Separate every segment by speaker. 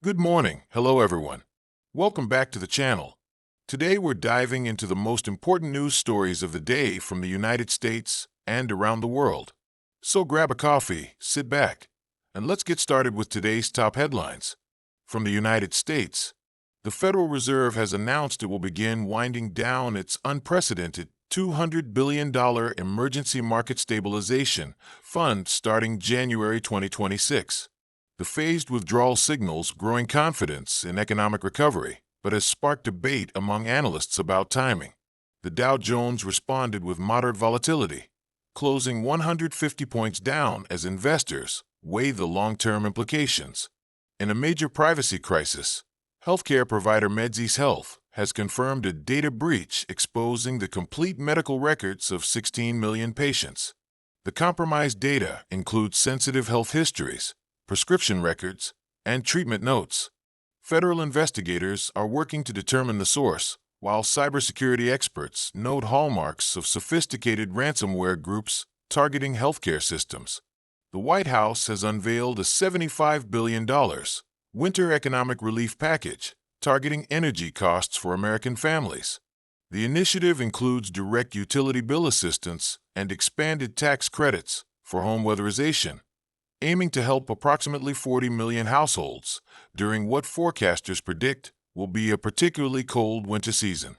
Speaker 1: Good morning. Hello, everyone. Welcome back to the channel. Today, we're diving into the most important news stories of the day from the United States and around the world. So grab a coffee, sit back, and let's get started with today's top headlines. From the United States, the Federal Reserve has announced it will begin winding down its unprecedented $200 billion Emergency Market Stabilization Fund starting January 2026. The phased withdrawal signals growing confidence in economic recovery, but has sparked debate among analysts about timing. The Dow Jones responded with moderate volatility, closing 150 points down as investors weigh the long-term implications. In a major privacy crisis, healthcare provider Medsy's Health has confirmed a data breach exposing the complete medical records of 16 million patients. The compromised data includes sensitive health histories, prescription records, and treatment notes. Federal investigators are working to determine the source, while cybersecurity experts note hallmarks of sophisticated ransomware groups targeting healthcare systems. The White House has unveiled a $75 billion winter economic relief package targeting energy costs for American families. The initiative includes direct utility bill assistance and expanded tax credits for home weatherization, aiming to help approximately 40 million households during what forecasters predict will be a particularly cold winter season.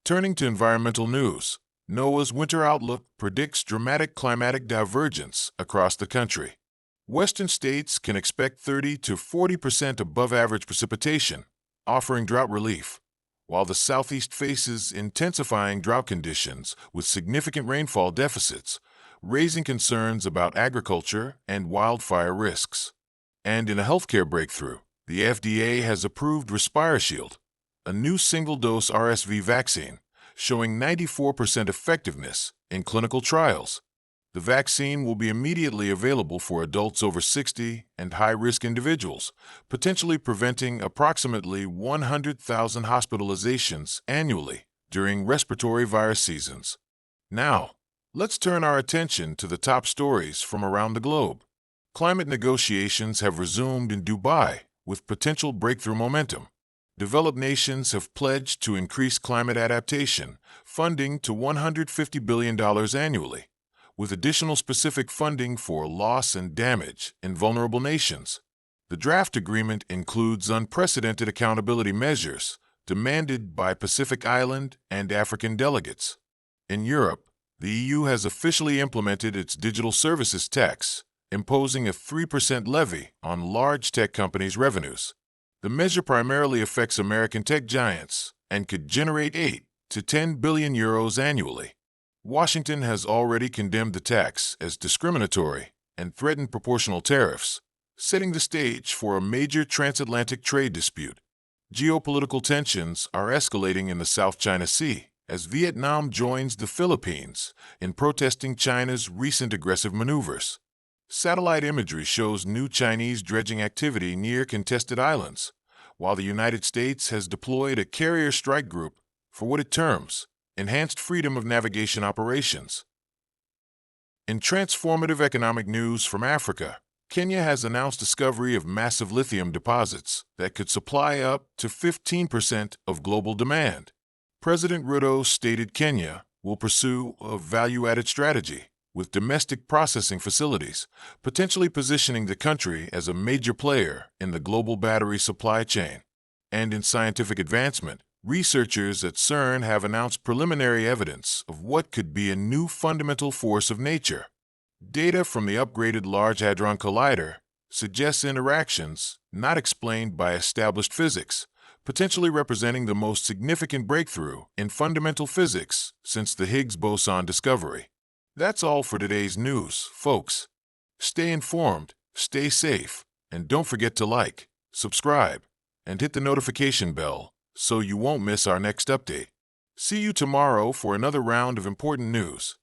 Speaker 1: Turning to environmental news, NOAA's winter outlook predicts dramatic climatic divergence across the country. Western states can expect 30 to 40% above average precipitation, offering drought relief, while the Southeast faces intensifying drought conditions with significant rainfall deficits, raising concerns about agriculture and wildfire risks. And in a healthcare breakthrough, the FDA has approved RespireShield, a new single-dose RSV vaccine, showing 94% effectiveness in clinical trials. The vaccine will be immediately available for adults over 60 and high-risk individuals, potentially preventing approximately 100,000 hospitalizations annually during respiratory virus seasons. Now, let's turn our attention to the top stories from around the globe. Climate negotiations have resumed in Dubai with potential breakthrough momentum. Developed nations have pledged to increase climate adaptation funding to $150 billion annually, with additional specific funding for loss and damage in vulnerable nations. The draft agreement includes unprecedented accountability measures demanded by Pacific Island and African delegates. In Europe, the EU has officially implemented its digital services tax, imposing a 3% levy on large tech companies' revenues. The measure primarily affects American tech giants and could generate 8 to 10 billion euros annually. Washington has already condemned the tax as discriminatory and threatened proportional tariffs, setting the stage for a major transatlantic trade dispute. Geopolitical tensions are escalating in the South China Sea as Vietnam joins the Philippines in protesting China's recent aggressive maneuvers. Satellite imagery shows new Chinese dredging activity near contested islands, while the United States has deployed a carrier strike group for what it terms enhanced freedom of navigation operations. In transformative economic news from Africa, Kenya has announced discovery of massive lithium deposits that could supply up to 15% of global demand. President Ruto stated Kenya will pursue a value-added strategy with domestic processing facilities, potentially positioning the country as a major player in the global battery supply chain. And in scientific advancement, researchers at CERN have announced preliminary evidence of what could be a new fundamental force of nature. Data from the upgraded Large Hadron Collider suggests interactions not explained by established physics, potentially representing the most significant breakthrough in fundamental physics since the Higgs boson discovery. That's all for today's news, folks. Stay informed, stay safe, and don't forget to like, subscribe, and hit the notification bell so you won't miss our next update. See you tomorrow for another round of important news.